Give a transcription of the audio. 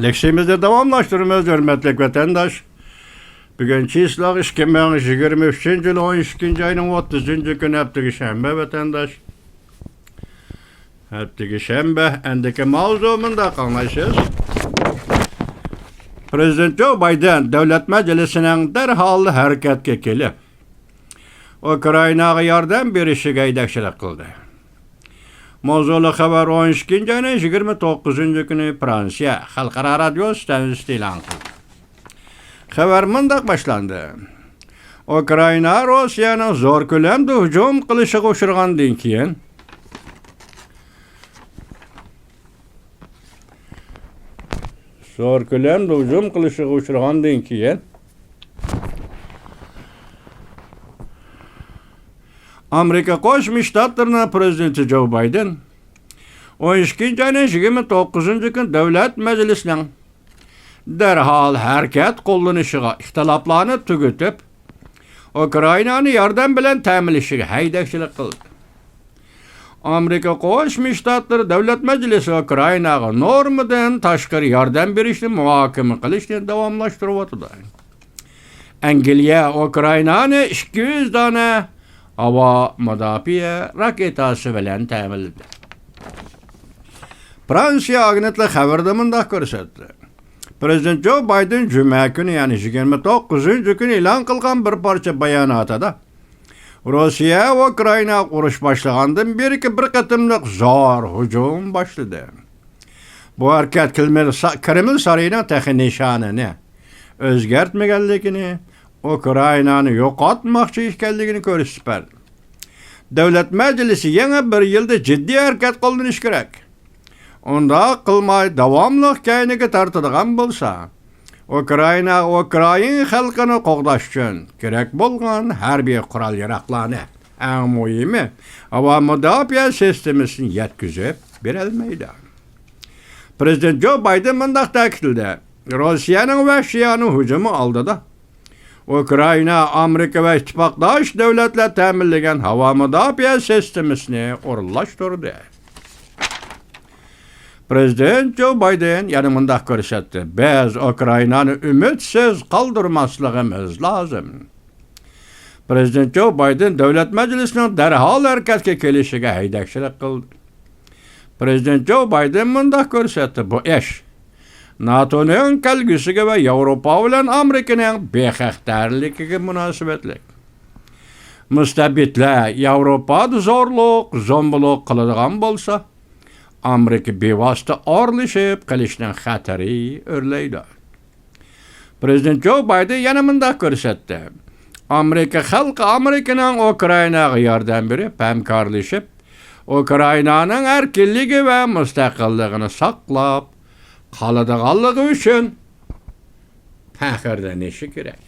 Leksiyimizde davamlaştırmamız hürmetlik vatandaş. Bugün çislak 2023 yıl 12. ayının 30. günü hepteki şembe vatandaş. Hepteki şembe endeki mavzumunda kalmışız. Prezident Joe Biden Devlet Meclisi'nin derhal hareketke kelip Ukraynaga yardım berişiga yetakchilik qildi. Mavzuli xabar 12. ayının 29. günü Fransiya Xalqaro radio stansiyasi e'lon qildi. Xabar mundaq boshlandı. Ukrayna Rossiyaning zo'r ko'lamda hujum qilishiga uchragandan keyin Amerika Qo'shma Shtatlarining prezidenti Joe Biden 12. ayının 29. gün Devlet Meclisi'nin derhal hareket qo'llanishiga ixtiloflarni tugutib, Ukraynani yordam bilan ta'minlashiga haydakchilik qildi. Amerika Qo'shma Shtatlari Davlat Majlisi Ukraynaga normadan tashqari yordam berishni muhokama qilishni davomlashtiryapti. Angliya Ukraynani 200 dona havo mudofaa raketasi bilan ta'minladi. Fransiya agentlik xabarda mundaq ko'rsatdi. Prezident Joe Biden Cuma günü yani 29. gün e'lon qilgan bir parça bayonotida Rossiya va Ukrayna urush boshlagandan beri bir qatimliq zo'r hujum boshladi. Bu harakat Kreml sarayının texi nishonini o'zgartmaganligini, Ukraynani yo'qotmoqchi ekanligini ko'rsatib berdi. Davlat Majlisi yana bir yilda jiddiy harakat qilinishi kerak. Unda qilmay davomli kayniga tortadigan bo'lsa, Ukrayna xalqini qo'g'dash uchun kerak bo'lgan harbiy qurol-yarog'larni, eng muhimi, havo mudofaa sistemasini yetkazib berolmaydi. Prezident Joe Biden mundaq ta'kidladi. Rossiyaning vahshiyona hujumi oldida Ukrayna, Amerika va ittifoqdosh davlatlar ta'minlagan havo mudofaa sistemasini o'rinlashtirdi. Prezident Joe Biden yana mundaq ko'rsatdi. Biz Ukraynani umidsiz qoldirmasligimiz lozim. Prezident Joe Biden Davlat Majlisining darhol harakatga kelishiga haydakchilik qildi. Prezident Joe Biden mundaq ko'rsatdi. Bu ish NATOning kelgusiga va Yevropa bilan Amerikaning bexatarligiga munosabatli. Mustabidlar Yevropada zo'mbuliq qiladigan bo'lsa, Amerika bevosita orlashib qilishning xatari o'rlaydi. Prezident Joe Biden yana mundaq ko'rsatdi. Amerika xalqi Amerikaning Ukraynaga yordam berib, hamkorlashib, Ukraynaning erkinligi va mustaqilligini saqlab qoladiganligi uchun faxrlanishi kerak.